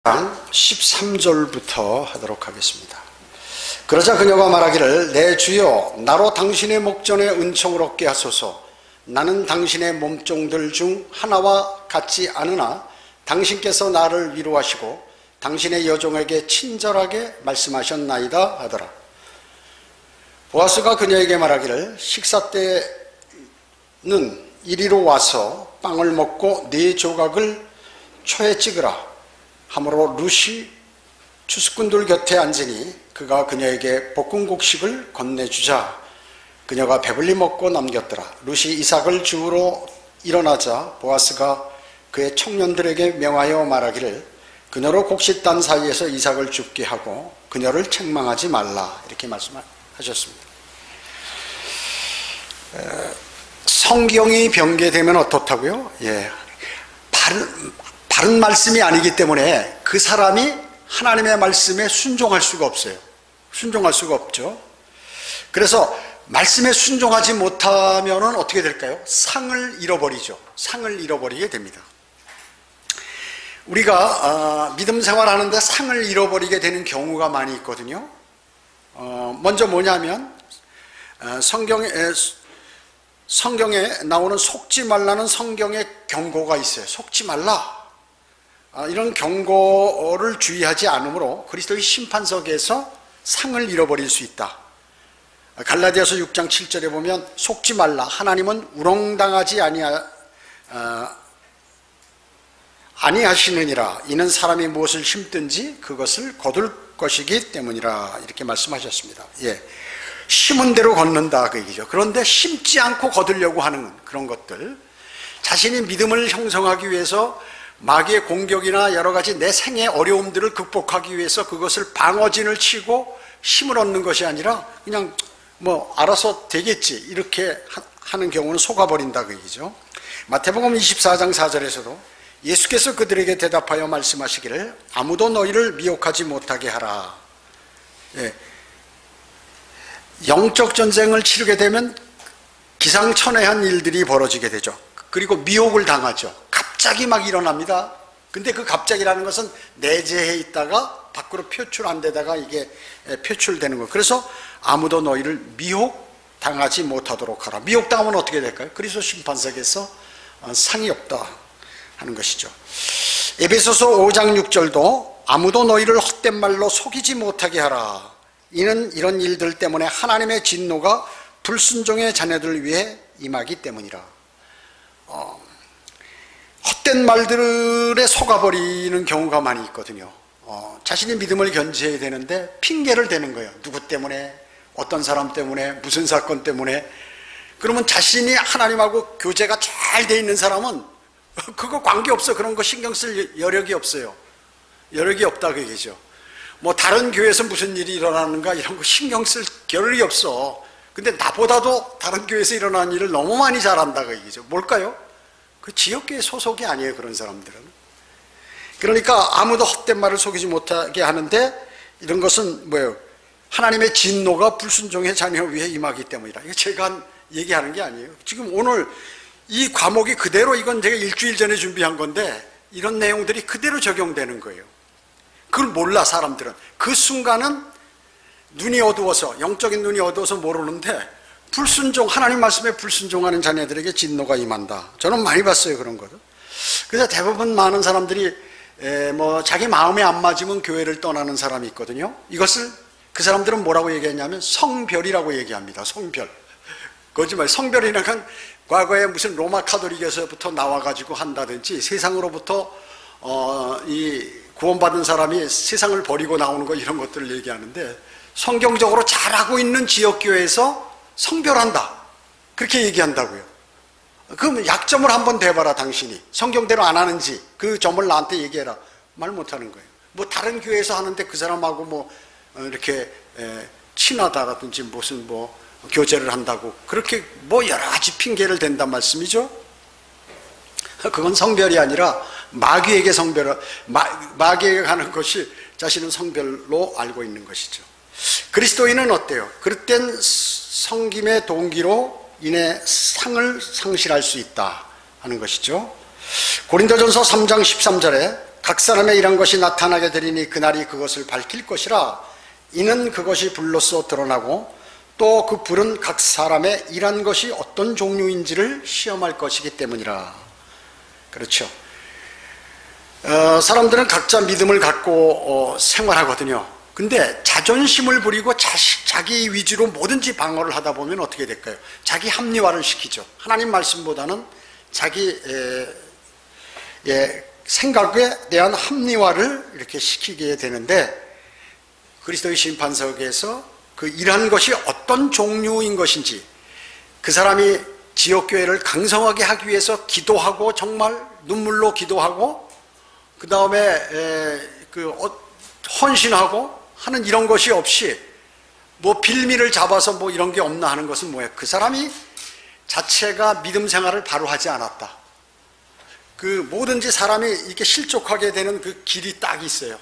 13절부터 하도록 하겠습니다. 그러자 그녀가 말하기를 내 주여 나로 당신의 목전에 은총을 얻게 하소서. 나는 당신의 몸종들 중 하나와 같지 않으나 당신께서 나를 위로하시고 당신의 여종에게 친절하게 말씀하셨나이다 하더라. 보아스가 그녀에게 말하기를 식사 때는 이리로 와서 빵을 먹고 네 조각을 초에 찍으라 하므로 룻이 추수꾼들 곁에 앉으니 그가 그녀에게 볶은 곡식을 건네주자 그녀가 배불리 먹고 남겼더라. 룻이 이삭을 주우러 일어나자 보아스가 그의 청년들에게 명하여 말하기를 그녀로 곡식 단 사이에서 이삭을 죽게 하고 그녀를 책망하지 말라 이렇게 말씀하셨습니다. 성경이 변개되면 어떻다고요? 바른 말씀이 아니기 때문에 그 사람이 하나님의 말씀에 순종할 수가 없어요. 순종할 수가 없죠. 그래서 말씀에 순종하지 못하면 어떻게 될까요? 상을 잃어버리죠. 상을 잃어버리게 됩니다. 우리가 믿음 생활하는데 상을 잃어버리게 되는 경우가 많이 있거든요. 먼저 뭐냐면 성경에 나오는 속지 말라는 성경의 경고가 있어요. 속지 말라. 이런 경고를 주의하지 않으므로 그리스도의 심판석에서 상을 잃어버릴 수 있다. 갈라디아서 6장 7절에 보면 속지 말라. 하나님은 우롱당하지 아니하시느니라. 이는 사람이 무엇을 심든지 그것을 거둘 것이기 때문이라. 이렇게 말씀하셨습니다. 심은 대로 걷는다 그 얘기죠. 그런데 심지 않고 거두려고 하는 그런 것들, 자신이 믿음을 형성하기 위해서 마귀의 공격이나 여러 가지 내 생의 어려움들을 극복하기 위해서 그것을 방어진을 치고 힘을 얻는 것이 아니라 그냥 뭐 알아서 되겠지 이렇게 하는 경우는 속아버린다 그 얘기죠. 마태복음 24장 4절에서도 예수께서 그들에게 대답하여 말씀하시기를 아무도 너희를 미혹하지 못하게 하라. 영적 전쟁을 치르게 되면 기상천외한 일들이 벌어지게 되죠. 그리고 미혹을 당하죠. 갑자기 막 일어납니다. 근데 그 갑자기라는 것은 내재해 있다가 밖으로 표출 안 되다가 이게 표출되는 거예요. 그래서 아무도 너희를 미혹당하지 못하도록 하라. 미혹당하면 어떻게 될까요? 그리스도 심판석에서 상이 없다 하는 것이죠. 에베소서 5장 6절도 아무도 너희를 헛된 말로 속이지 못하게 하라. 이는 이런 일들 때문에 하나님의 진노가 불순종의 자녀들을 위해 임하기 때문이라. 헛된 말들에 속아버리는 경우가 많이 있거든요. 자신이 믿음을 견지해야 되는데 핑계를 대는 거예요. 누구 때문에, 어떤 사람 때문에, 무슨 사건 때문에. 그러면 자신이 하나님하고 교제가 잘 돼 있는 사람은 그거 관계없어. 그런 거 신경 쓸 여력이 없어요. 여력이 없다 그 얘기죠. 뭐 다른 교회에서 무슨 일이 일어나는가 이런 거 신경 쓸 겨를이 없어. 근데 나보다도 다른 교회에서 일어나는 일을 너무 많이 잘한다 그 얘기죠. 뭘까요? 그 지역교회 소속이 아니에요. 그런 사람들은. 그러니까 아무도 헛된 말을 속이지 못하게 하는데 이런 것은 뭐예요? 하나님의 진노가 불순종의 자녀 위에 임하기 때문이다. 이거 제가 얘기하는 게 아니에요. 지금 오늘 이 과목이 그대로, 이건 제가 일주일 전에 준비한 건데 이런 내용들이 그대로 적용되는 거예요. 그걸 몰라 사람들은. 그 순간은 눈이 어두워서, 영적인 눈이 어두워서 모르는데 불순종, 하나님 말씀에 불순종하는 자녀들에게 진노가 임한다. 저는 많이 봤어요 그런 거를. 그래서 대부분 많은 사람들이 자기 마음에 안 맞으면 교회를 떠나는 사람이 있거든요. 이것을 그 사람들은 뭐라고 얘기했냐면 성별이라고 얘기합니다. 성별. 거짓말. 성별이라는 건 과거에 무슨 로마 카톨릭에서부터 나와가지고 한다든지 세상으로부터 이 구원받은 사람이 세상을 버리고 나오는 거 이런 것들을 얘기하는데, 성경적으로 잘하고 있는 지역교회에서 성별한다 그렇게 얘기한다고요. 그럼 약점을 한번 대봐라. 당신이 성경대로 안 하는지 그 점을 나한테 얘기해라. 말 못하는 거예요. 뭐 다른 교회에서 하는데 그 사람하고 뭐 이렇게 친하다라든지 무슨 뭐 교제를 한다고 그렇게 뭐 여러 가지 핑계를 댄단 말씀이죠. 그건 성별이 아니라 마귀에게 마귀에게 가는 것이 자신은 성별로 알고 있는 것이죠. 그리스도인은 어때요? 그릇된 섬김의 동기로 인해 상을 상실할 수 있다 하는 것이죠. 고린도전서 3장 13절에 각 사람의 일한 것이 나타나게 되리니 그날이 그것을 밝힐 것이라. 이는 그것이 불로써 드러나고 또 그 불은 각 사람의 일한 것이 어떤 종류인지를 시험할 것이기 때문이라. 그렇죠. 사람들은 각자 믿음을 갖고 생활하거든요. 근데 자존심을 부리고 자기 위주로 뭐든지 방어를 하다 보면 어떻게 될까요? 자기 합리화를 시키죠. 하나님 말씀보다는 자기 생각에 대한 합리화를 이렇게 시키게 되는데, 그리스도의 심판석에서 그 일한 것이 어떤 종류인 것인지, 그 사람이 지역교회를 강성하게 하기 위해서 기도하고 정말 눈물로 기도하고 그 다음에 헌신하고 하는 이런 것이 없이 뭐 빌미를 잡아서 뭐 이런 게 없나 하는 것은 뭐예요? 그 사람이 자체가 믿음 생활을 바로 하지 않았다. 그 뭐든지 사람이 이렇게 실족하게 되는 그 길이 딱 있어요.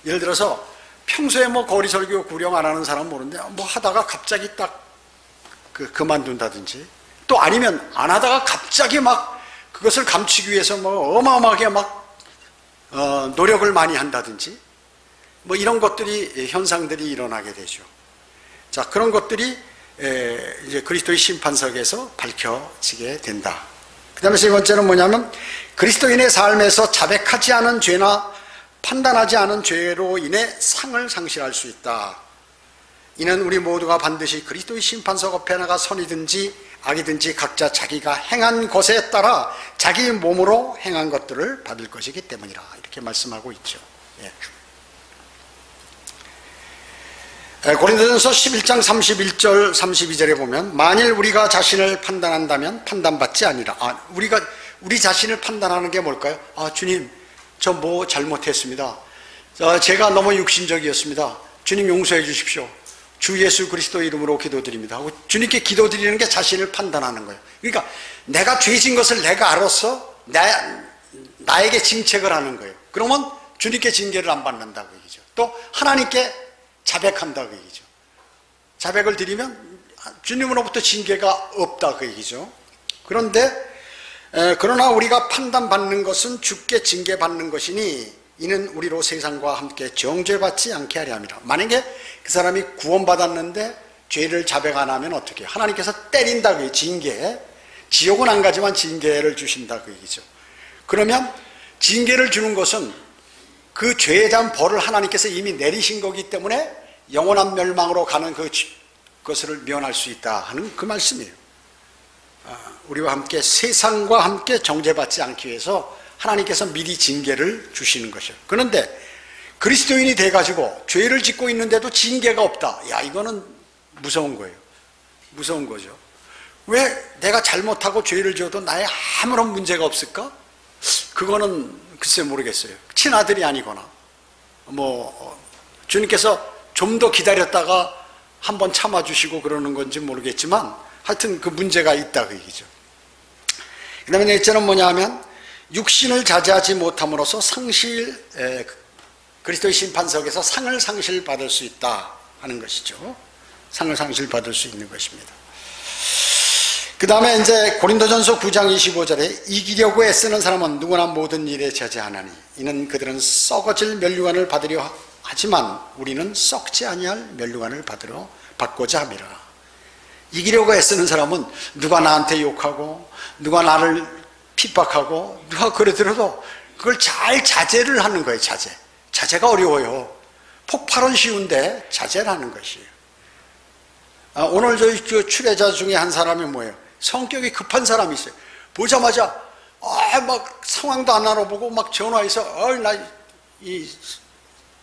예를 들어서 평소에 뭐 거리설교 구령 안 하는 사람은 모르는데 뭐 하다가 갑자기 딱 그만둔다든지, 또 아니면 안 하다가 갑자기 막 그것을 감추기 위해서 뭐 어마어마하게 막 노력을 많이 한다든지, 뭐 이런 것들이 현상들이 일어나게 되죠. 자, 그런 것들이 이제 그리스도의 심판석에서 밝혀지게 된다. 그 다음에 세 번째는 뭐냐면, 그리스도인의 삶에서 자백하지 않은 죄나 판단하지 않은 죄로 인해 상을 상실할 수 있다. 이는 우리 모두가 반드시 그리스도의 심판석 앞에 나가 선이든지 악이든지 각자 자기가 행한 것에 따라 자기 몸으로 행한 것들을 받을 것이기 때문이라. 이렇게 말씀하고 있죠. 고린도전서 11장 31절 32절에 보면, 만일 우리가 자신을 판단한다면 판단받지 아니라. 우리 자신을 판단하는 게 뭘까요? 주님, 저 뭐 잘못했습니다. 제가 너무 육신적이었습니다. 주님 용서해 주십시오. 주 예수 그리스도 이름으로 기도드립니다 하고 주님께 기도드리는 게 자신을 판단하는 거예요. 그러니까 내가 죄진 것을 내가 알아서 나에게 징책을 하는 거예요. 그러면 주님께 징계를 안 받는다고 얘기죠. 또 하나님께 자백한다고 얘기죠. 자백을 드리면 주님으로부터 징계가 없다고 얘기죠. 그런데 그러나 우리가 판단받는 것은 주께 징계받는 것이니 이는 우리로 세상과 함께 정죄받지 않게 하려 함이라. 만약에 그 사람이 구원받았는데 죄를 자백 안 하면 어떻게 해요? 하나님께서 때린다고, 징계. 지옥은 안 가지만 징계를 주신다고 얘기죠. 그러면 징계를 주는 것은 그 죄에 대한 벌을 하나님께서 이미 내리신 거기 때문에 영원한 멸망으로 가는 그것을 면할 수 있다 하는 그 말씀이에요. 우리와 함께 세상과 함께 정죄받지 않기 위해서 하나님께서 미리 징계를 주시는 것이에요. 그런데 그리스도인이 돼가지고 죄를 짓고 있는데도 징계가 없다. 야, 이거는 무서운 거예요. 무서운 거죠. 왜 내가 잘못하고 죄를 지어도 나에 아무런 문제가 없을까? 그거는 글쎄 모르겠어요. 친아들이 아니거나 주님께서 좀 더 기다렸다가 한번 참아주시고 그러는 건지 모르겠지만 하여튼 그 문제가 있다 그 얘기죠. 그 다음에 넷째는 뭐냐 하면, 육신을 자제하지 못함으로써 그리스도의 심판석에서 상을 상실받을 수 있다 하는 것이죠. 상을 상실받을 수 있는 것입니다. 그 다음에 이제 고린도전서 9장 25절에 이기려고 애쓰는 사람은 누구나 모든 일에 자제하나니 이는 그들은 썩어질 멸류관을 받으려 하지만 우리는 썩지 아니할 멸류관을 받고자 함이라. 이기려고 애쓰는 사람은 누가 나한테 욕하고 누가 나를 핍박하고 누가 그러더라도 그걸 잘 자제를 하는 거예요. 자제가 어려워요. 폭발은 쉬운데 자제를 하는 것이에요. 오늘 저희 출애자 중에 한 사람이 뭐예요? 성격이 급한 사람이 있어요. 보자마자 막 상황도 안 알아보고 막 전화해서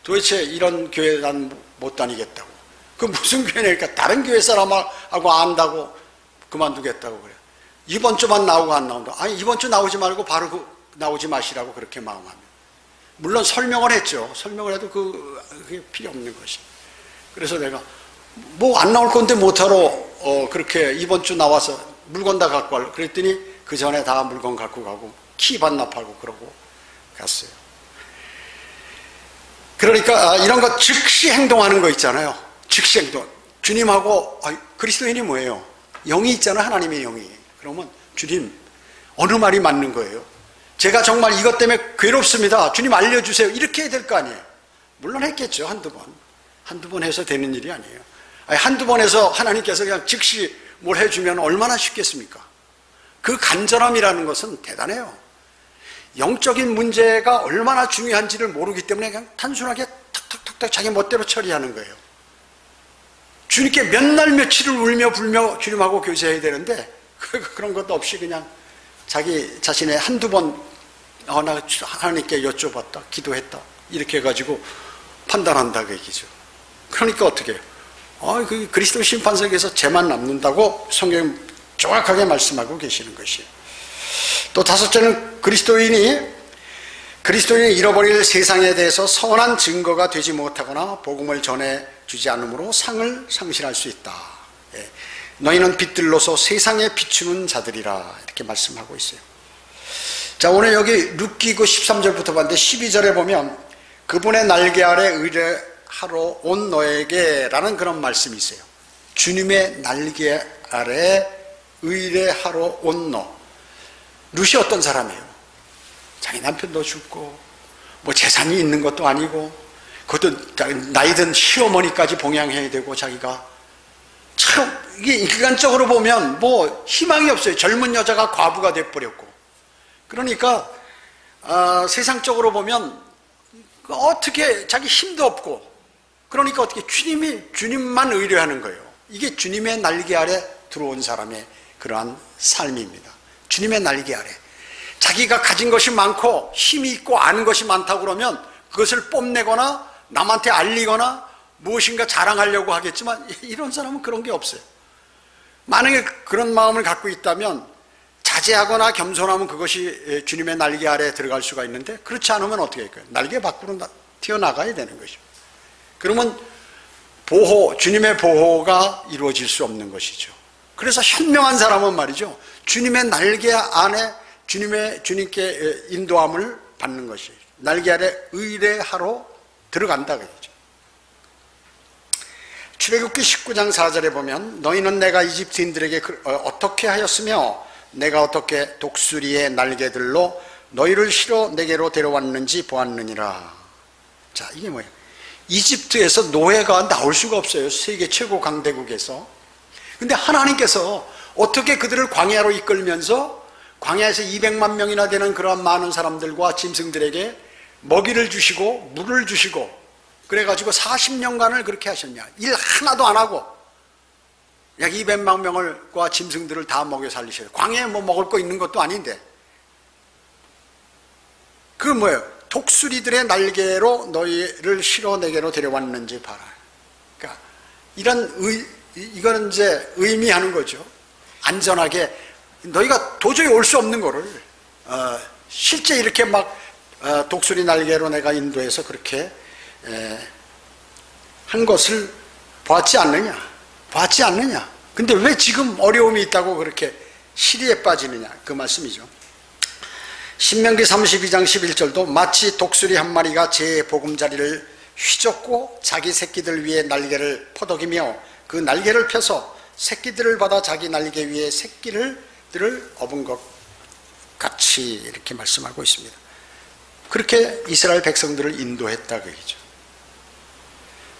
도대체 이런 교회 난 못 다니겠다고. 그 무슨 교회냐니까 다른 교회 사람하고 안다고 그만두겠다고 그래요. 이번 주만 나오고 안 나온다. 아니, 이번 주 나오지 말고 바로 나오지 마시라고 그렇게 마음하면. 물론 설명을 했죠. 설명을 해도 그게 필요 없는 것이. 그래서 내가 뭐 안 나올 건데 못하러 그렇게 이번 주 나와서 물건 다 갖고 갈. 그랬더니 그 전에 다 물건 갖고 가고 키 반납하고 그러고 갔어요. 그러니까 이런 거 즉시 행동하는 거 있잖아요. 즉시 행동. 주님하고 그리스도인이 뭐예요? 영이 있잖아요. 하나님의 영이. 그러면 주님 어느 말이 맞는 거예요? 제가 정말 이것 때문에 괴롭습니다. 주님 알려주세요. 이렇게 해야 될 거 아니에요. 물론 했겠죠. 한두 번 해서 되는 일이 아니에요. 아니, 한두 번 해서 하나님께서 그냥 즉시 뭘 해주면 얼마나 쉽겠습니까? 그 간절함이라는 것은 대단해요. 영적인 문제가 얼마나 중요한지를 모르기 때문에 그냥 단순하게 탁탁탁탁 자기 멋대로 처리하는 거예요. 주님께 몇 날 며칠을 울며 불며 주님하고 교제해야 되는데 그런 것도 없이 그냥 자기 자신의 한두 번 나 하나님께 여쭤봤다, 기도했다 이렇게 해가지고 판단한다 그 얘기죠. 그러니까 어떻게 해요? 그 그리스도 심판석에서 죄만 남는다고 성경이 정확하게 말씀하고 계시는 것이에요. 또 다섯째는 그리스도인이 잃어버릴 세상에 대해서 선한 증거가 되지 못하거나 복음을 전해주지 않으므로 상을 상실할 수 있다. 예. 너희는 빛들로서 세상에 비추는 자들이라 이렇게 말씀하고 있어요. 자, 오늘 여기 룻기고 13절부터 봤는데 12절에 보면 그분의 날개 아래 의뢰하러 온 너에게 라는 그런 말씀이 있어요. 주님의 날개 아래 의뢰하러 온 너. 룻이 어떤 사람이에요? 자기 남편도 죽고 뭐 재산이 있는 것도 아니고 그것도 나이든 시어머니까지 봉양해야 되고 자기가 참 이게 인간적으로 보면 뭐 희망이 없어요. 젊은 여자가 과부가 돼버렸고 그러니까 세상적으로 보면 어떻게 자기 힘도 없고 그러니까 어떻게 주님만 의뢰하는 거예요. 이게 주님의 날개 아래 들어온 사람의 그러한 삶입니다. 주님의 날개 아래 자기가 가진 것이 많고 힘이 있고 아는 것이 많다고 그러면 그것을 뽐내거나 남한테 알리거나 무엇인가 자랑하려고 하겠지만 이런 사람은 그런 게 없어요. 만약에 그런 마음을 갖고 있다면 자제하거나 겸손하면 그것이 주님의 날개 아래에 들어갈 수가 있는데 그렇지 않으면 어떻게 할까요? 날개 밖으로 튀어나가야 되는 것이죠. 그러면 주님의 보호가 이루어질 수 없는 것이죠. 그래서 현명한 사람은 말이죠. 주님의 날개 안에 주님께 인도함을 받는 것이에요. 날개 아래 의뢰하러 들어간다 그러죠. 출애굽기 19장 4절에 보면 너희는 내가 이집트인들에게 어떻게 하였으며 내가 어떻게 독수리의 날개들로 너희를 실어 내게로 데려왔는지 보았느니라. 자, 이게 뭐예요? 이집트에서 노예가 나올 수가 없어요. 세계 최고 강대국에서. 근데 하나님께서 어떻게 그들을 광야로 이끌면서 광야에서 200만 명이나 되는 그러한 많은 사람들과 짐승들에게 먹이를 주시고 물을 주시고 그래가지고 40년간을 그렇게 하셨냐. 일 하나도 안 하고 약 200만 명과 짐승들을 다 먹여 살리셔요. 광야에 뭐 먹을 거 있는 것도 아닌데. 그 뭐예요? 독수리들의 날개로 너희를 실어 내게로 데려왔는지 봐라. 그러니까 이거는 이제 의미하는 거죠. 안전하게 너희가 도저히 올 수 없는 거를 실제 이렇게 막 독수리 날개로 내가 인도해서 그렇게 한 것을 보았지 않느냐? 근데 왜 지금 어려움이 있다고 그렇게 시리에 빠지느냐? 그 말씀이죠. 신명기 32장 11절도 마치 독수리 한 마리가 제 보금자리를 휘젓고 자기 새끼들 위에 날개를 퍼덕이며 그 날개를 펴서 새끼들을 받아 자기 날개 위에 새끼들을 업은 것 같이 이렇게 말씀하고 있습니다. 그렇게 이스라엘 백성들을 인도했다 그 얘기죠.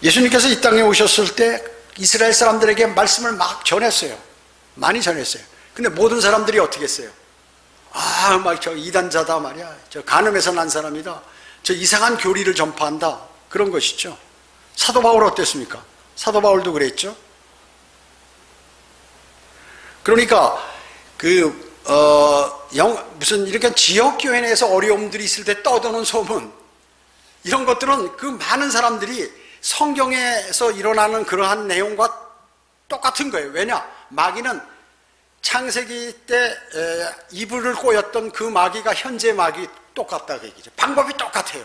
예수님께서 이 땅에 오셨을 때 이스라엘 사람들에게 말씀을 막 전했어요. 많이 전했어요. 근데 모든 사람들이 어떻게 했어요? 막 저 이단자다 말이야. 저 간음에서 난 사람이다. 저 이상한 교리를 전파한다. 그런 것이죠. 사도 바울 어땠습니까? 사도 바울도 그랬죠. 그러니까 무슨 이렇게 지역 교회 내에서 어려움들이 있을 때 떠도는 소문 이런 것들은 그 많은 사람들이 성경에서 일어나는 그러한 내용과 똑같은 거예요. 왜냐? 마귀는 창세기 때 이불을 꼬였던 그 마귀가 현재 마귀 똑같다 그 얘기죠. 방법이 똑같아요.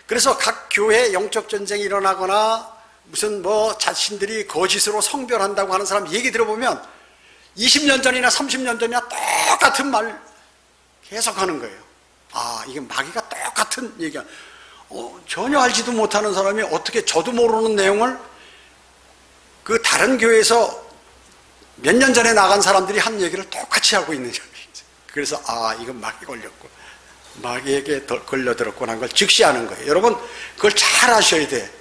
그래서 각 교회 영적 전쟁이 일어나거나 무슨 뭐 자신들이 거짓으로 성별한다고 하는 사람 얘기 들어보면 20년 전이나 30년 전이나 똑같은 말 계속 하는 거예요. 이게 마귀가 똑같은 얘기야. 전혀 알지도 못하는 사람이 어떻게 저도 모르는 내용을 그 다른 교회에서 몇 년 전에 나간 사람들이 한 얘기를 똑같이 하고 있느냐. 그래서 이건 마귀 걸렸고 마귀에게 걸려들었구나 하는 걸 즉시 아는 거예요. 여러분 그걸 잘 아셔야 돼.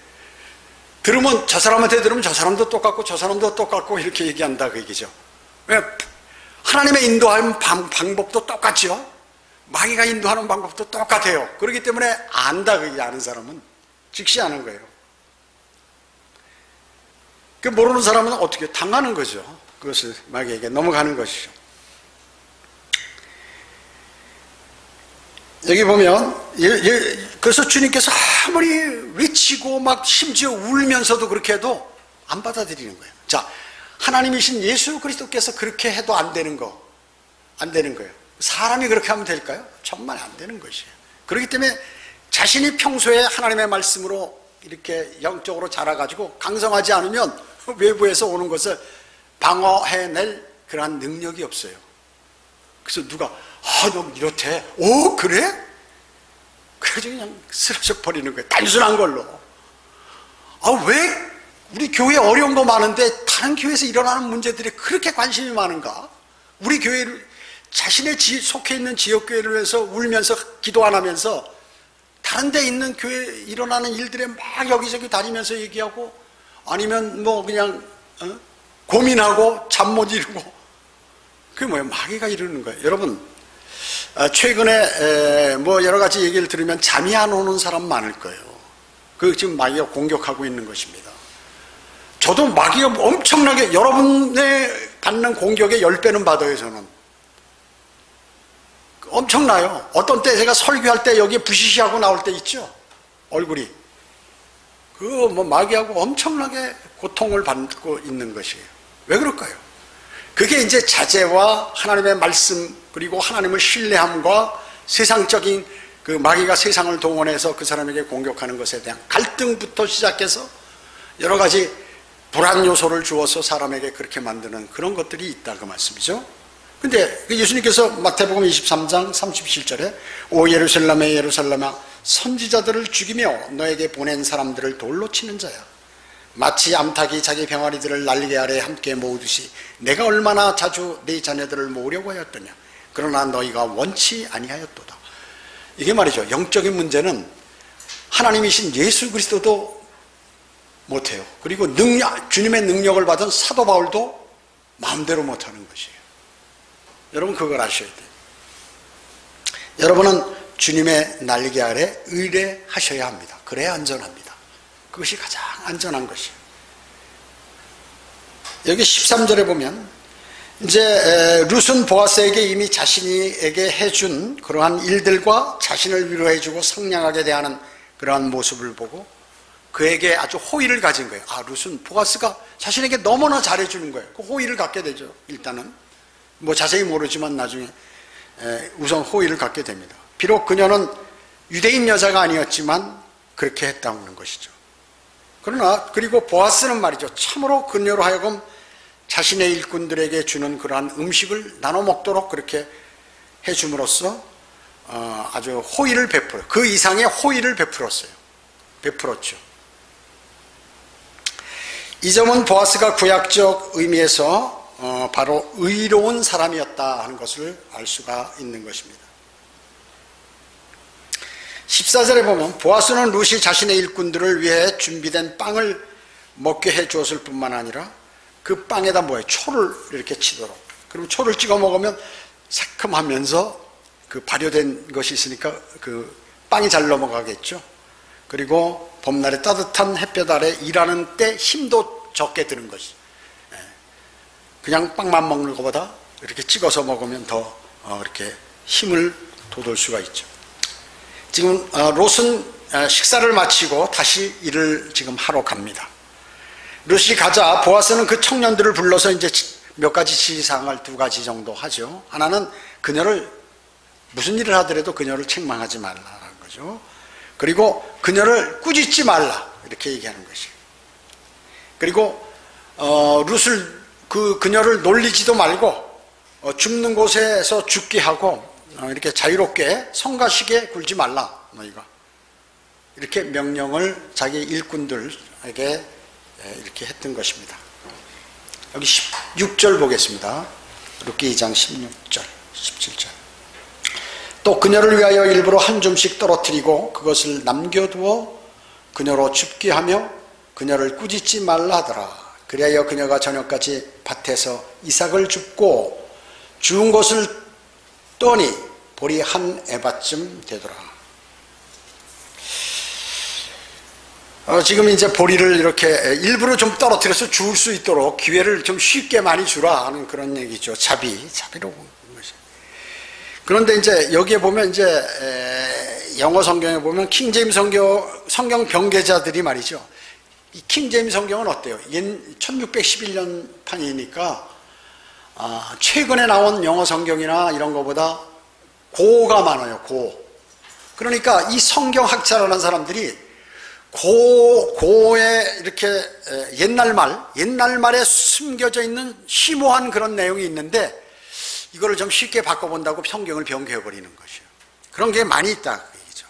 들으면 저 사람한테 들으면 저 사람도 똑같고 저 사람도 똑같고 이렇게 얘기한다 그 얘기죠. 왜? 하나님의 인도하는 방법도 똑같죠. 마귀가 인도하는 방법도 똑같아요. 그렇기 때문에 안다 그 얘기. 아는 사람은 즉시 아는 거예요. 그 모르는 사람은 어떻게 당하는 거죠. 그것을 마귀에게 넘어가는 것이죠. 여기 보면 그래서 주님께서 아무리 외치고 막 심지어 울면서도 그렇게 해도 안 받아들이는 거예요. 자, 하나님이신 예수 그리스도께서 그렇게 해도 안 되는 거예요. 사람이 그렇게 하면 될까요? 정말 안 되는 것이에요. 그렇기 때문에 자신이 평소에 하나님의 말씀으로 이렇게 영적으로 자라가지고 강성하지 않으면 외부에서 오는 것을 방어해낼 그러한 능력이 없어요. 그래서 누가 너 이렇대. 오 그래? 그래서 그냥 쓰러져 버리는 거예요. 단순한 걸로. 왜 우리 교회 어려운 거 많은데 다른 교회에서 일어나는 문제들이 그렇게 관심이 많은가? 우리 교회를 자신의 속해 있는 지역교회를 위해서 울면서 기도 안 하면서 다른 데 있는 교회에 일어나는 일들에 막 여기저기 다니면서 얘기하고 아니면 뭐 그냥 고민하고 잠 못 이루고 그게 뭐예요? 마귀가 이러는 거예요. 여러분 최근에 뭐 여러 가지 얘기를 들으면 잠이 안 오는 사람 많을 거예요. 그 지금 마귀가 공격하고 있는 것입니다. 저도 마귀가 엄청나게 여러분의 받는 공격의 10배는 받아요. 저는 엄청나요. 어떤 때 제가 설교할 때 여기 부시시하고 나올 때 있죠. 얼굴이 그 뭐 마귀하고 엄청나게 고통을 받고 있는 것이에요. 왜 그럴까요? 그게 이제 자제와 하나님의 말씀 그리고 하나님을 신뢰함과 세상적인 그 마귀가 세상을 동원해서 그 사람에게 공격하는 것에 대한 갈등부터 시작해서 여러 가지 불안 요소를 주어서 사람에게 그렇게 만드는 그런 것들이 있다 그 말씀이죠. 근데 예수님께서 마태복음 23장 37절에 오 예루살렘의 예루살렘아 선지자들을 죽이며 너에게 보낸 사람들을 돌로 치는 자야. 마치 암탉이 자기 병아리들을 날개 아래 함께 모으듯이 내가 얼마나 자주 네 자녀들을 모으려고 하였더냐. 그러나 너희가 원치 아니하였도다. 이게 말이죠. 영적인 문제는 하나님이신 예수 그리스도도 못해요. 그리고 주님의 능력을 받은 사도 바울도 마음대로 못하는 것이에요. 여러분 그걸 아셔야 돼요. 여러분은 주님의 날개 아래 의뢰하셔야 합니다. 그래야 안전합니다. 그것이 가장 안전한 것이에요. 여기 13절에 보면 이제 룻은 보아스에게 이미 자신에게 해준 그러한 일들과 자신을 위로해주고 상냥하게 대하는 그러한 모습을 보고 그에게 아주 호의를 가진 거예요. 룻은 보아스가 자신에게 너무나 잘해주는 거예요. 그 호의를 갖게 되죠. 일단은 뭐 자세히 모르지만 나중에 우선 호의를 갖게 됩니다. 비록 그녀는 유대인 여자가 아니었지만 그렇게 했다는 것이죠. 그러나 그리고 보아스는 말이죠. 참으로 그녀로 하여금 자신의 일꾼들에게 주는 그러한 음식을 나눠 먹도록 그렇게 해줌으로써 아주 호의를 베풀어 그 이상의 호의를 베풀었죠. 이 점은 보아스가 구약적 의미에서 바로 의로운 사람이었다 하는 것을 알 수가 있는 것입니다. 14절에 보면 보아스는 룻이 자신의 일꾼들을 위해 준비된 빵을 먹게 해 주었을 뿐만 아니라 그 빵에다 초를 이렇게 치도록. 그럼 초를 찍어 먹으면 새콤하면서 그 발효된 것이 있으니까 그 빵이 잘 넘어가겠죠. 그리고 봄날에 따뜻한 햇볕 아래 일하는 때 힘도 적게 드는 것이. 그냥 빵만 먹는 것보다 이렇게 찍어서 먹으면 더 이렇게 힘을 돋울 수가 있죠. 지금 롯은 식사를 마치고 다시 일을 지금 하러 갑니다. 롯이 가자 보아스는 그 청년들을 불러서 이제 몇 가지 지시사항을 2가지 정도 하죠. 하나는 그녀를 무슨 일을 하더라도 그녀를 책망하지 말라라는 거죠. 그리고 그녀를 꾸짖지 말라 이렇게 얘기하는 것이에요. 그리고 룻을 그녀를 놀리지도 말고 죽는 곳에서 죽게 하고 이렇게 자유롭게 성가시게 굴지 말라 너희가 이렇게 명령을 자기 일꾼들에게 이렇게 했던 것입니다. 여기 16절 보겠습니다. 룻기 2장 16절 17절 또 그녀를 위하여 일부러 한 줌씩 떨어뜨리고 그것을 남겨두어 그녀로 줍게 하며 그녀를 꾸짖지 말라 하더라. 그리하여 그녀가 저녁까지 밭에서 이삭을 줍고 주운 것을 떠니 볼이 한 에바쯤 되더라. 지금 이제 보리를 이렇게 일부러 좀 떨어뜨려서 주울 수 있도록 기회를 좀 쉽게 많이 주라 하는 그런 얘기죠. 자비로 보는 것이. 그런데 이제 여기에 보면 이제 영어 성경에 보면 킹제임스 성경 변개자들이 말이죠. 이 킹제임스 성경은 어때요? 1611년 판이니까 최근에 나온 영어 성경이나 이런 것보다 고가 많아요. 고. 그러니까 이 성경학자라는 사람들이 고에 이렇게 옛날 말에 숨겨져 있는 심오한 그런 내용이 있는데 이거를 좀 쉽게 바꿔본다고 성경을 변개해버리는 것이에요. 그런 게 많이 있다 그 얘기죠.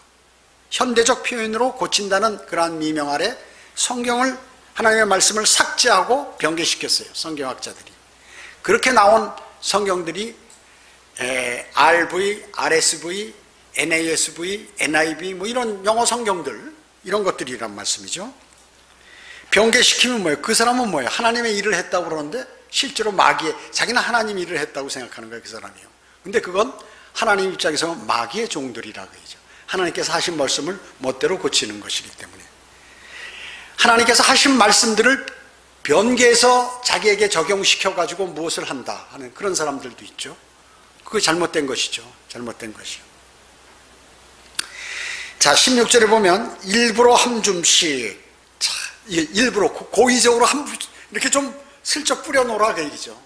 현대적 표현으로 고친다는 그러한 미명 아래 성경을, 하나님의 말씀을 삭제하고 변개시켰어요. 성경학자들이. 그렇게 나온 성경들이 RV, RSV, NASV, NIV 뭐 이런 영어 성경들, 이런 것들이란 말씀이죠. 변개시키면 뭐예요? 그 사람은 뭐예요? 하나님의 일을 했다고 그러는데 실제로 자기는 하나님 일을 했다고 생각하는 거예요. 그 사람이요. 근데 그건 하나님 입장에서 마귀의 종들이라고 하죠. 하나님께서 하신 말씀을 멋대로 고치는 것이기 때문에. 하나님께서 하신 말씀들을 변개해서 자기에게 적용시켜가지고 무엇을 한다 하는 그런 사람들도 있죠. 그게 잘못된 것이죠. 잘못된 것이요. 자, 16절에 보면 일부러 한 줌씩, 자, 일부러 고의적으로 이렇게 좀 슬쩍 뿌려놓으라 그 얘기죠.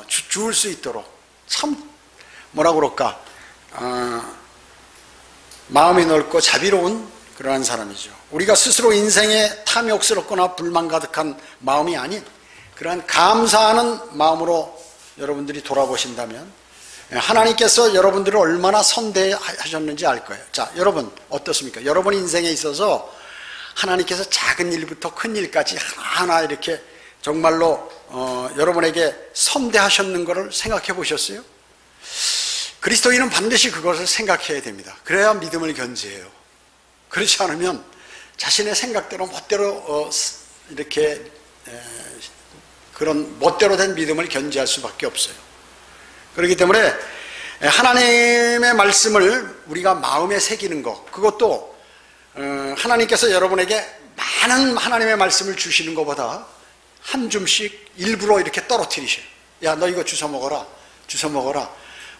주울 수 있도록. 참 뭐라 그럴까, 마음이 넓고 자비로운 그러한 사람이죠. 우리가 스스로 인생에 탐욕스럽거나 불만 가득한 마음이 아닌 그러한 감사하는 마음으로 여러분들이 돌아보신다면 하나님께서 여러분들을 얼마나 선대하셨는지 알 거예요. 자, 여러분 어떻습니까? 여러분 인생에 있어서 하나님께서 작은 일부터 큰 일까지 하나하나 이렇게 정말로 여러분에게 선대하셨는 것을 생각해 보셨어요? 그리스도인은 반드시 그것을 생각해야 됩니다. 그래야 믿음을 견지해요. 그렇지 않으면 자신의 생각대로 멋대로 이렇게 그런 멋대로 된 믿음을 견지할 수밖에 없어요. 그렇기 때문에 하나님의 말씀을 우리가 마음에 새기는 것, 그것도 하나님께서 여러분에게 많은 하나님의 말씀을 주시는 것보다 한 줌씩 일부러 이렇게 떨어뜨리셔요. 야, 너 이거 주워 먹어라. 주워 먹어라.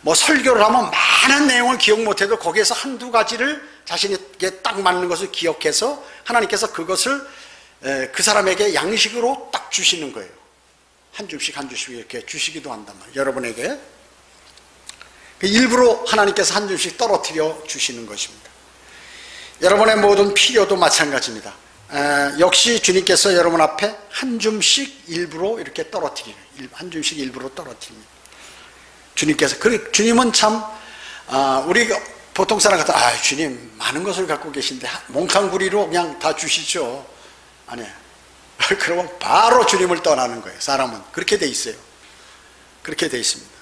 뭐 설교를 하면 많은 내용을 기억 못해도 거기에서 한두 가지를 자신에게 딱 맞는 것을 기억해서 하나님께서 그것을 그 사람에게 양식으로 딱 주시는 거예요. 한 줌씩 한 줌씩 이렇게 주시기도 한단 말이에요. 여러분에게 일부러 하나님께서 한 줌씩 떨어뜨려 주시는 것입니다. 여러분의 모든 필요도 마찬가지입니다. 역시 주님께서 여러분 앞에 한 줌씩 일부러 이렇게 떨어뜨리는, 한 줌씩 일부러 떨어뜨립니다. 주님께서, 주님은 참 우리 보통 사람 같아, 주님 많은 것을 갖고 계신데 몽탕구리로 그냥 다 주시죠. 아니에요. 그러면 바로 주님을 떠나는 거예요. 사람은 그렇게 돼 있어요. 그렇게 돼 있습니다.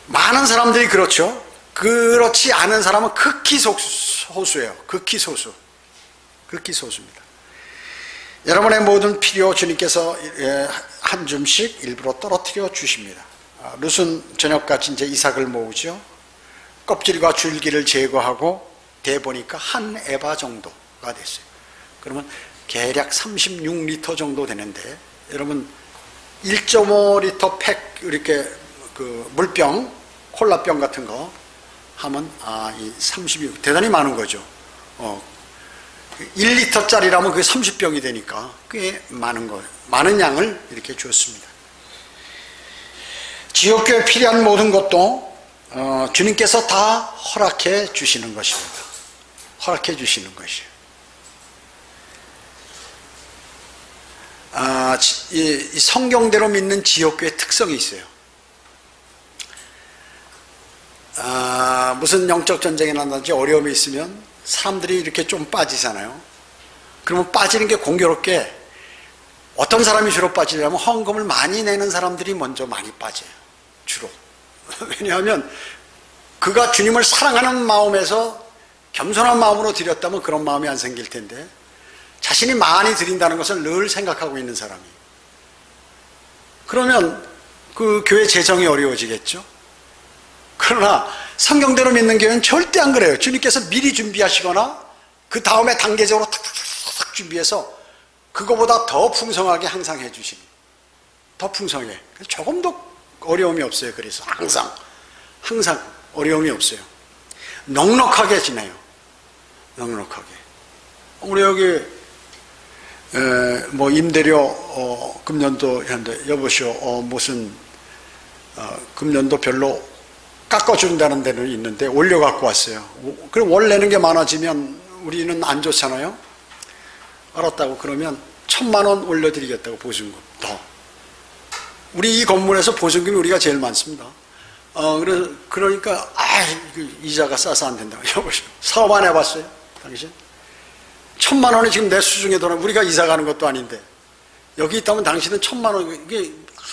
많은 사람들이 그렇죠. 그렇지 않은 사람은 극히 소수예요. 극히 소수. 극히 소수입니다. 여러분의 모든 필요 주님께서 한 줌씩 일부러 떨어뜨려 주십니다. 룻은 저녁같이 이제 이삭을 모으죠. 껍질과 줄기를 제거하고 대보니까 한 에바 정도가 됐어요. 그러면 대략 36리터 정도 되는데, 여러분 1.5리터 팩 이렇게 그 물병, 콜라병 같은 거 하면 이 36 대단히 많은 거죠. 1리터짜리라면 그게 30병이 되니까 꽤 많은 거예요. 많은 양을 이렇게 주었습니다. 지옥교에 필요한 모든 것도 주님께서 다 허락해 주시는 것입니다. 허락해 주시는 것이에요. 이 성경대로 믿는 지옥교의 특성이 있어요. 무슨 영적 전쟁이 난다든지 어려움이 있으면 사람들이 이렇게 좀 빠지잖아요. 그러면 빠지는 게 공교롭게 어떤 사람이 주로 빠지냐면 헌금을 많이 내는 사람들이 먼저 많이 빠져요. 주로. 왜냐하면 그가 주님을 사랑하는 마음에서 겸손한 마음으로 드렸다면 그런 마음이 안 생길 텐데, 자신이 많이 드린다는 것을 늘 생각하고 있는 사람이, 그러면 그 교회 재정이 어려워지겠죠. 그러나 성경대로 믿는 교회는 절대 안 그래요. 주님께서 미리 준비하시거나 그 다음에 단계적으로 탁탁탁 준비해서 그거보다 더 풍성하게 항상 해주시니, 더 풍성해. 조금도 어려움이 없어요. 그래서 항상 어려움이 없어요. 넉넉하게 지내요. 넉넉하게. 우리 여기 뭐 임대료 금년도 현대 여보시오 무슨 금년도 별로 깎아준다는 데는 있는데 올려갖고 왔어요. 그럼 월 내는 게 많아지면 우리는 안 좋잖아요. 알았다고 그러면 1,000만 원 올려드리겠다고, 보증금 더. 우리 이 건물에서 보증금이 우리가 제일 많습니다. 그러니까 이자가 싸서 안 된다고. 여보시오, 사업 안 해봤어요 당신? 1,000만 원이 지금 내 수중에 들어오면 우리가 이사 가는 것도 아닌데, 여기 있다면 당신은 1,000만 원, 이게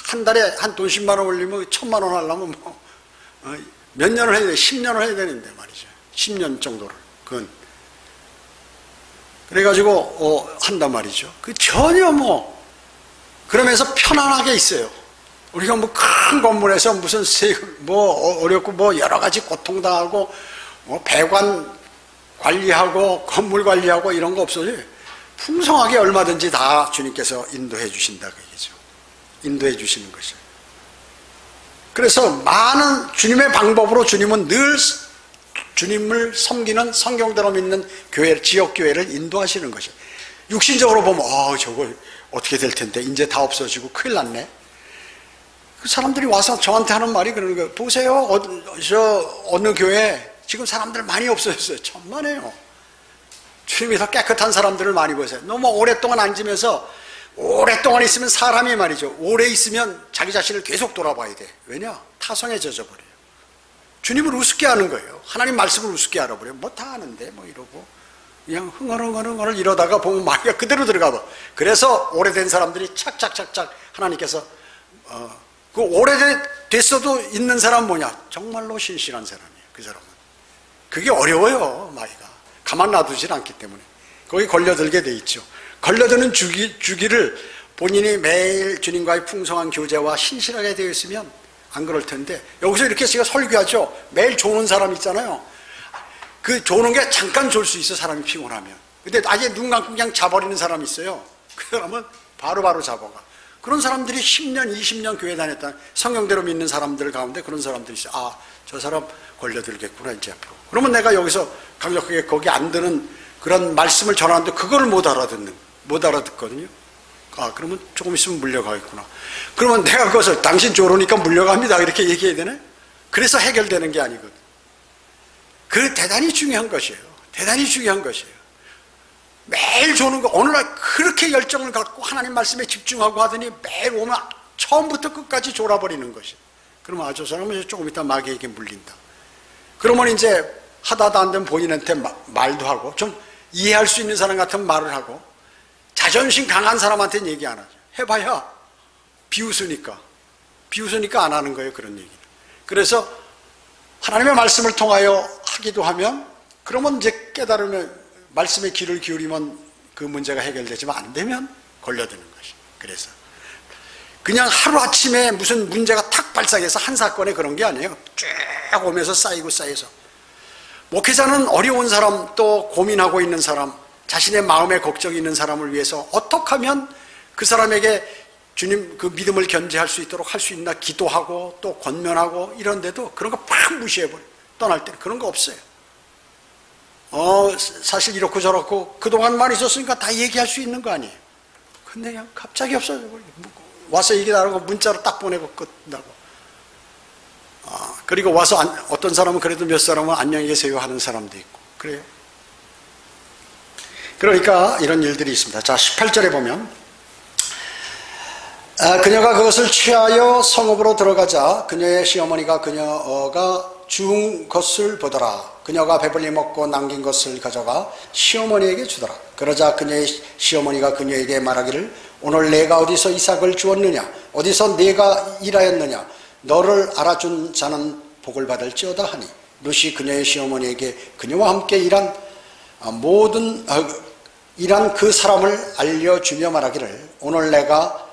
한 달에 한 돈 10만 원 올리면 1,000만 원 하려면 뭐 몇 년을 해야 돼? 10년을 해야 되는데 말이죠. 10년 정도를. 그건 그래가지고 한단 말이죠. 그 전혀 뭐 그러면서 편안하게 있어요. 우리가 뭐 큰 건물에서 무슨 뭐 어렵고 뭐 여러 가지 고통당하고 뭐 배관 관리하고 건물 관리하고 이런 거 없어요. 풍성하게 얼마든지 다 주님께서 인도해 주신다 그 얘기죠. 인도해 주시는 것이에요. 그래서 많은 주님의 방법으로 주님은 늘 주님을 섬기는 성경대로 믿는 교회, 지역교회를 인도하시는 것이에요. 육신적으로 보면 저거 어떻게 될 텐데 이제 다 없어지고 큰일 났네. 그 사람들이 와서 저한테 하는 말이 그러는 거예요. 보세요, 어느 교회 지금 사람들 많이 없어졌어요. 천만에요. 주님이 더 깨끗한 사람들을 많이 보세요. 너무 오랫동안 앉으면서, 오랫동안 있으면 사람이 말이죠, 오래 있으면 자기 자신을 계속 돌아봐야 돼. 왜냐? 타성에 젖어버려요. 주님을 우습게 하는 거예요. 하나님 말씀을 우습게 알아버려요. 뭐 다 아는데 뭐 이러고 그냥 흥얼흥얼 이러다가 보면 마귀가 그대로 들어가 봐. 그래서 오래된 사람들이 착착착착 하나님께서 그 오래됐어도 있는 사람 뭐냐? 정말로 신실한 사람이에요. 그 사람은. 그게 어려워요. 마귀가 가만 놔두질 않기 때문에 거기 걸려들게 돼 있죠. 걸려드는 주기를 본인이 매일 주님과의 풍성한 교제와 신실하게 되어 있으면 안 그럴 텐데, 여기서 이렇게 제가 설교하죠. 매일 조는 사람 있잖아요. 그 조는 게 잠깐 졸 수 있어, 사람이 피곤하면. 근데 아예 눈 감고 그냥 자버리는 사람이 있어요. 그 사람은 바로바로 잡아가. 그런 사람들이 10년, 20년 교회 다녔다. 성경대로 믿는 사람들 가운데 그런 사람들이 있어요. 저 사람 걸려들겠구나 이제 앞으로. 그러면 내가 여기서 강력하게 거기 안 드는 그런 말씀을 전하는데 그걸 못 알아듣거든요. 그러면 조금 있으면 물려가겠구나. 그러면 내가 그것을 당신 조르니까 물려갑니다 이렇게 얘기해야 되네? 그래서 해결되는 게 아니거든. 그 대단히 중요한 것이에요. 대단히 중요한 것이에요. 매일 조는 거, 오늘날 그렇게 열정을 갖고 하나님 말씀에 집중하고 하더니 매일 오면 처음부터 끝까지 졸아버리는 것이에요. 그러면 저 사람은 조금 이따 마귀에게 물린다. 그러면 이제 하다도 안 되면 본인한테 말도 하고, 좀 이해할 수 있는 사람 같으면 말을 하고, 자존심 강한 사람한테는 얘기 안 하죠. 해봐야 비웃으니까 안 하는 거예요. 그런 얘기는. 그래서 하나님의 말씀을 통하여 하기도 하면, 그러면 이제 깨달으면 말씀에 귀를 기울이면 그 문제가 해결되지만 안 되면 걸려드는 것이. 그래서 그냥 하루아침에 무슨 문제가 탁 발생해서 한 사건에 그런 게 아니에요. 쭉 오면서 쌓여서. 목회자는 어려운 사람, 또 고민하고 있는 사람, 자신의 마음에 걱정이 있는 사람을 위해서 어떻게 하면 그 사람에게 주님 그 믿음을 견지할 수 있도록 할 수 있나 기도하고 또 권면하고, 이런데도 그런 거 팍 무시해버려. 떠날 때는 그런 거 없어요. 사실 이렇고 저렇고 그동안만 있었으니까 다 얘기할 수 있는 거 아니에요. 근데 그냥 갑자기 없어져. 와서 얘기하라고 문자로 딱 보내고 끝나고. 그리고 와서 어떤 사람은 그래도 몇 사람은 안녕히 계세요 하는 사람도 있고 그래요. 그러니까 이런 일들이 있습니다. 자, 18절에 보면 그녀가 그것을 취하여 성읍으로 들어가자 그녀의 시어머니가 그녀가 준 것을 보더라. 그녀가 배불리 먹고 남긴 것을 가져가 시어머니에게 주더라. 그러자 그녀의 시어머니가 그녀에게 말하기를 오늘 내가 어디서 이삭을 주었느냐? 어디서 내가 일하였느냐? 너를 알아준 자는 복을 받을지어다 하니 룻이 그녀의 시어머니에게 그녀와 함께 일한 그 사람을 알려주며 말하기를 오늘 내가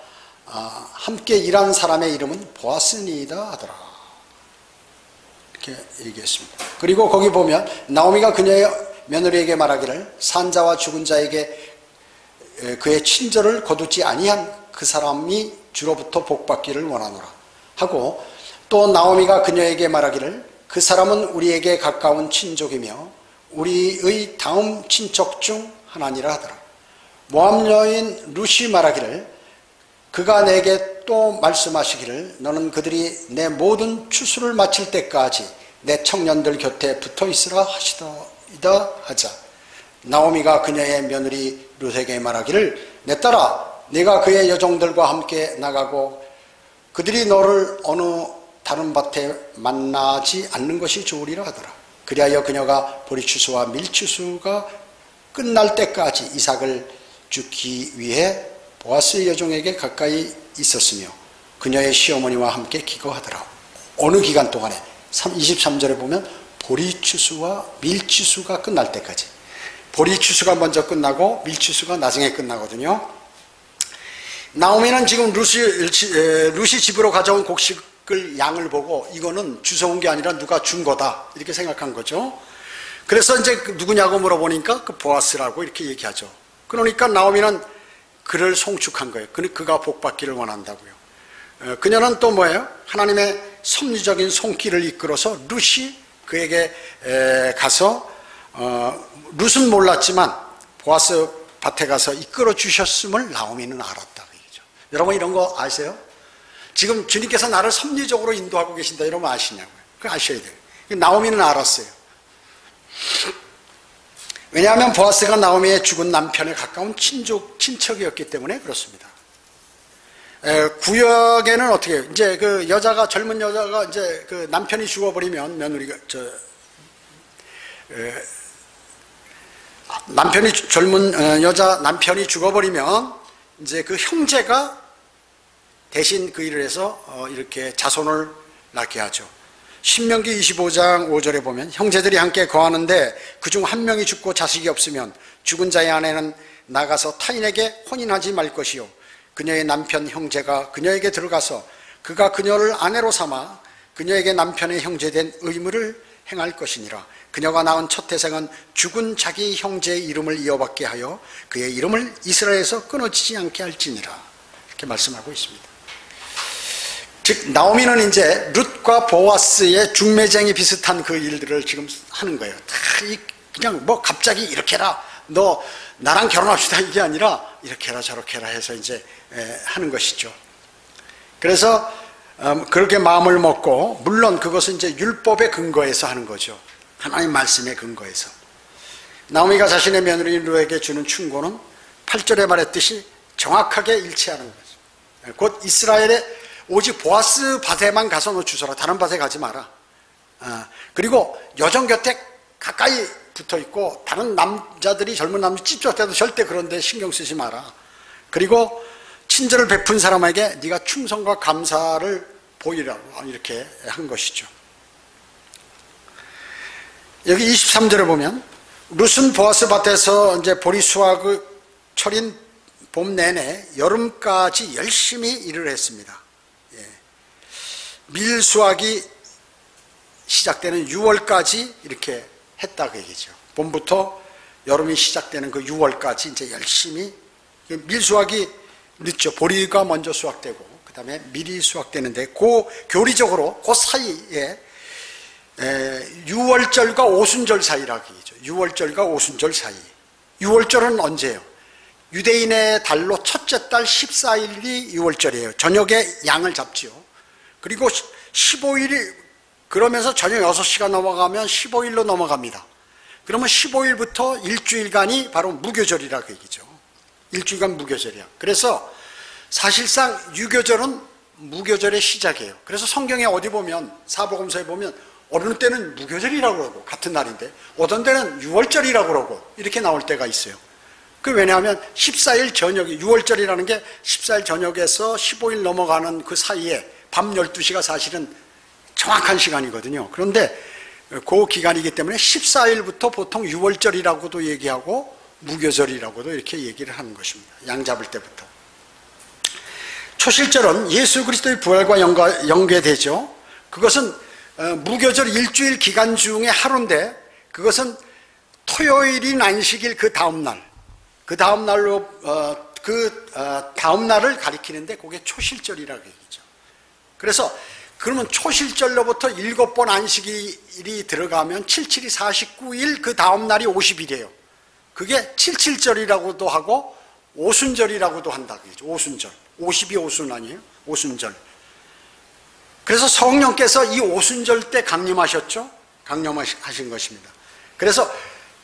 함께 일한 사람의 이름은 보아스니이다 하더라. 이렇게 얘기했습니다. 그리고 거기 보면 나오미가 그녀의 며느리에게 말하기를 산 자와 죽은 자에게 그의 친절을 거두지 아니한 그 사람이 주로부터 복받기를 원하노라 하고, 또 나오미가 그녀에게 말하기를 그 사람은 우리에게 가까운 친족이며 우리의 다음 친척 중 하나니라 하더라. 모압 여인 룻이 말하기를 그가 내게 또 말씀하시기를 너는 그들이 내 모든 추수를 마칠 때까지 내 청년들 곁에 붙어 있으라 하시더이다 하자, 나오미가 그녀의 며느리 룻에게 말하기를 내 딸아, 네가 그의 여종들과 함께 나가고 그들이 너를 어느 다른 밭에 만나지 않는 것이 좋으리라 하더라. 그리하여 그녀가 보리추수와 밀추수가 끝날 때까지 이삭을 죽기 위해 보아스의 여종에게 가까이 있었으며 그녀의 시어머니와 함께 기거하더라. 어느 기간 동안에 23절에 보면 보리추수와 밀추수가 끝날 때까지, 보리추수가 먼저 끝나고 밀추수가 나중에 끝나거든요. 나오미는 지금 룻이 집으로 가져온 곡식을 양을 보고 이거는 주워온 게 아니라 누가 준 거다 이렇게 생각한 거죠. 그래서 이제 누구냐고 물어보니까 그 보아스라고 이렇게 얘기하죠. 그러니까 나오미는 그를 송축한 거예요. 그가 복받기를 원한다고요. 그녀는 또 뭐예요? 하나님의 섭리적인 손길을 이끌어서 룻이 그에게 가서 룻은 몰랐지만 보아스 밭에 가서 이끌어 주셨음을 나오미는 알았다. 여러분 이런 거 아세요? 지금 주님께서 나를 섭리적으로 인도하고 계신다 이러면 아시냐고요? 그거 아셔야 돼요. 나오미는 알았어요. 왜냐하면 보아스가 나오미의 죽은 남편에 가까운 친척이었기 때문에 그렇습니다. 구역에는 어떻게 해요? 이제 그 여자가, 젊은 여자가 이제 그 남편이 죽어버리면 며느리가, 젊은 여자 남편이 죽어버리면 이제 그 형제가 대신 그 일을 해서 이렇게 자손을 낳게 하죠. 신명기 25장 5절에 보면 형제들이 함께 거하는데 그중 한 명이 죽고 자식이 없으면 죽은 자의 아내는 나가서 타인에게 혼인하지 말 것이요 그녀의 남편 형제가 그녀에게 들어가서 그가 그녀를 아내로 삼아 그녀에게 남편의 형제된 의무를 행할 것이니라. 그녀가 낳은 첫 태생은 죽은 자기 형제의 이름을 이어받게 하여 그의 이름을 이스라엘에서 끊어지지 않게 할지니라. 이렇게 말씀하고 있습니다. 즉 나오미는 이제 룻과 보아스의 중매쟁이 비슷한 그 일들을 지금 하는 거예요. 그냥 뭐 갑자기 이렇게 해라, 너 나랑 결혼합시다 이게 아니라 이렇게 해라 저렇게 해라 해서 이제 하는 것이죠. 그래서 그렇게 마음을 먹고, 물론 그것은 이제 율법의 근거에서 하는 거죠. 하나님 말씀의 근거에서. 나오미가 자신의 며느리 룻에게 주는 충고는 8절에 말했듯이 정확하게 일치하는 거죠. 곧 이스라엘의 오직 보아스 밭에만 가서 너 주소라, 다른 밭에 가지 마라. 그리고 여정 곁에 가까이 붙어 있고 다른 남자들이, 젊은 남자 찝쩍 대도 절대 그런 데 신경 쓰지 마라. 그리고 친절을 베푼 사람에게 네가 충성과 감사를 보이라고 이렇게 한 것이죠. 여기 23절에 보면 룻은 보아스 밭에서 이제 보리 수확 철인 봄 내내 여름까지 열심히 일을 했습니다. 밀 수확이 시작되는 6월까지 이렇게 했다고 얘기죠. 봄부터 여름이 시작되는 그 6월까지 이제 열심히, 밀 수확이 늦죠. 보리가 먼저 수확되고 그 다음에 밀이 수확되는데 그 교리적으로 그 사이에 6월절과 오순절 사이라고 얘기죠. 6월절과 오순절 사이. 6월절은 언제예요? 유대인의 달로 첫째 달 14일이 6월절이에요. 저녁에 양을 잡지요. 그리고 15일이, 그러면서 저녁 6시가 넘어가면 15일로 넘어갑니다. 그러면 15일부터 일주일간이 바로 무교절이라고 얘기죠. 일주일간 무교절이야. 그래서 사실상 유교절은 무교절의 시작이에요. 그래서 성경에 어디 보면, 사복음서에 보면 어느 때는 무교절이라고 그러고 같은 날인데 어떤 때는 6월절이라고 그러고 이렇게 나올 때가 있어요. 그 왜냐하면 14일 저녁이, 6월절이라는 게 14일 저녁에서 15일 넘어가는 그 사이에 밤 12시가 사실은 정확한 시간이거든요. 그런데 그 기간이기 때문에 14일부터 보통 유월절이라고도 얘기하고 무교절이라고도 이렇게 얘기를 하는 것입니다. 양 잡을 때부터. 초실절은 예수 그리스도의 부활과 연계되죠. 그것은 무교절 일주일 기간 중에 하루인데, 그것은 토요일인 안식일 그 다음날, 다음날을 가리키는데 그게 초실절이라고 얘기죠. 그래서 그러면 초실절로부터 7번 안식일이 들어가면 77이 49일, 그 다음날이 50일이에요. 그게 77절이라고도 하고 오순절이라고도 한다고 얘기죠. 오순절. 50이 오순 아니에요? 오순절. 그래서 성령께서 이 오순절 때 강림하셨죠? 강림하신 것입니다. 그래서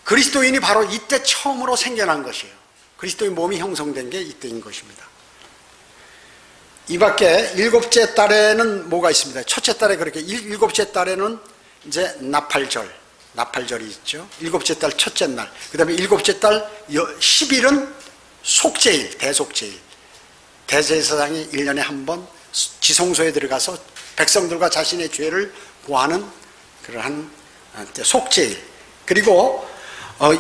그리스도인이 바로 이때 처음으로 생겨난 것이에요. 그리스도의 몸이 형성된 게 이때인 것입니다. 이 밖에 일곱째 달에는 뭐가 있습니다. 첫째 달에 그렇게, 일곱째 달에는 이제 나팔절이 있죠. 일곱째 달 첫째 날. 그 다음에 일곱째 달 10일은 속죄일, 대속죄일. 대제사장이 1년에 한 번 지성소에 들어가서 백성들과 자신의 죄를 고하는 그러한 속죄일. 그리고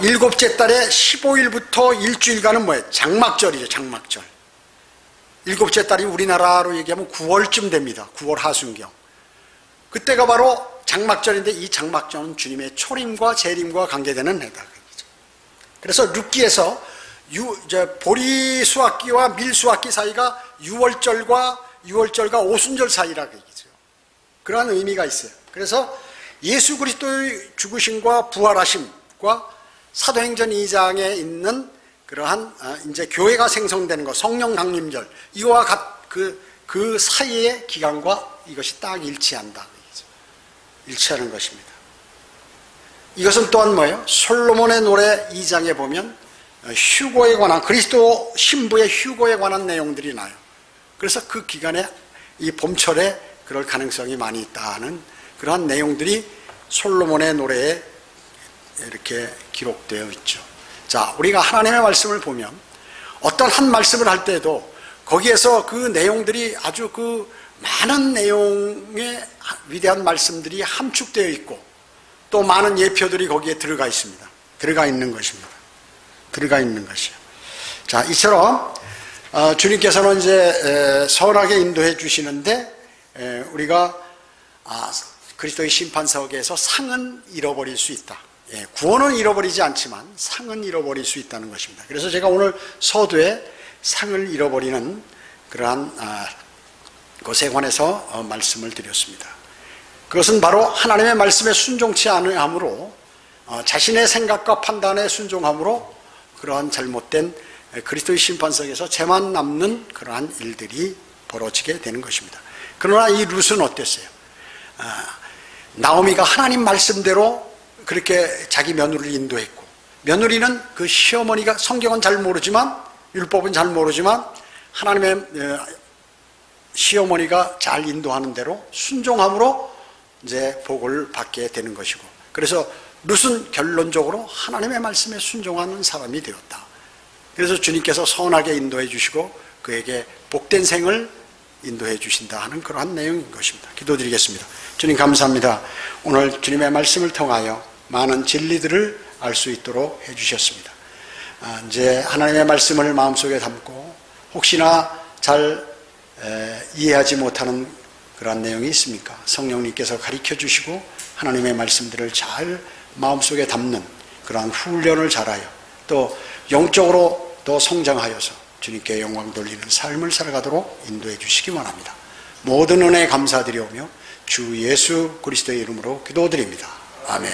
일곱째 달에 15일부터 일주일간은 뭐예요? 장막절이죠. 장막절. 일곱째 달이 우리나라로 얘기하면 9월쯤 됩니다. 9월 하순경. 그때가 바로 장막절인데, 이 장막절은 주님의 초림과 재림과 관계되는 해다. 그래서 룻기에서 보리 수확기와 밀 수확기 사이가 6월절과 오순절 사이라고 얘기죠. 그러한 의미가 있어요. 그래서 예수 그리스도의 죽으심과 부활하심과 사도행전 2장에 있는 그러한 이제 교회가 생성되는 것, 성령 강림절, 이와 그 사이의 기간과 이것이 딱 일치한다. 일치하는 것입니다. 이것은 또한 뭐예요? 솔로몬의 노래 2장에 보면 휴거에 관한, 그리스도 신부의 휴거에 관한 내용들이 나요. 그래서 그 기간에 이 봄철에 그럴 가능성이 많이 있다는 그러한 내용들이 솔로몬의 노래에 이렇게 기록되어 있죠. 자, 우리가 하나님의 말씀을 보면 어떤 한 말씀을 할 때도 거기에서 그 내용들이 아주 그 많은 내용의 위대한 말씀들이 함축되어 있고, 또 많은 예표들이 거기에 들어가 있습니다. 들어가 있는 것입니다. 들어가 있는 것이요. 자, 이처럼 주님께서는 이제 선하게 인도해 주시는데, 우리가 그리스도의 심판석에서 상은 잃어버릴 수 있다. 구원은 잃어버리지 않지만 상은 잃어버릴 수 있다는 것입니다. 그래서 제가 오늘 서두에 상을 잃어버리는 그러한 것에 관해서 말씀을 드렸습니다. 그것은 바로 하나님의 말씀에 순종치 않으므로, 자신의 생각과 판단에 순종함으로 그러한 잘못된 그리스도의 심판석에서 죄만 남는 그러한 일들이 벌어지게 되는 것입니다. 그러나 이 룻은 어땠어요? 나오미가 하나님 말씀대로 그렇게 자기 며느리를 인도했고, 며느리는 그 시어머니가 성경은 잘 모르지만, 율법은 잘 모르지만 하나님의 시어머니가 잘 인도하는 대로 순종함으로 이제 복을 받게 되는 것이고, 그래서 룻은 결론적으로 하나님의 말씀에 순종하는 사람이 되었다. 그래서 주님께서 선하게 인도해 주시고 그에게 복된 생을 인도해 주신다 하는 그러한 내용인 것입니다. 기도드리겠습니다. 주님 감사합니다. 오늘 주님의 말씀을 통하여 많은 진리들을 알 수 있도록 해주셨습니다. 이제 하나님의 말씀을 마음속에 담고 혹시나 잘 이해하지 못하는 그런 내용이 있습니까? 성령님께서 가르쳐 주시고 하나님의 말씀들을 잘 마음속에 담는 그러한 훈련을 잘하여 또 영적으로 더 성장하여서 주님께 영광 돌리는 삶을 살아가도록 인도해 주시기 원합니다. 모든 은혜 감사드리오며 주 예수 그리스도의 이름으로 기도드립니다. 아멘.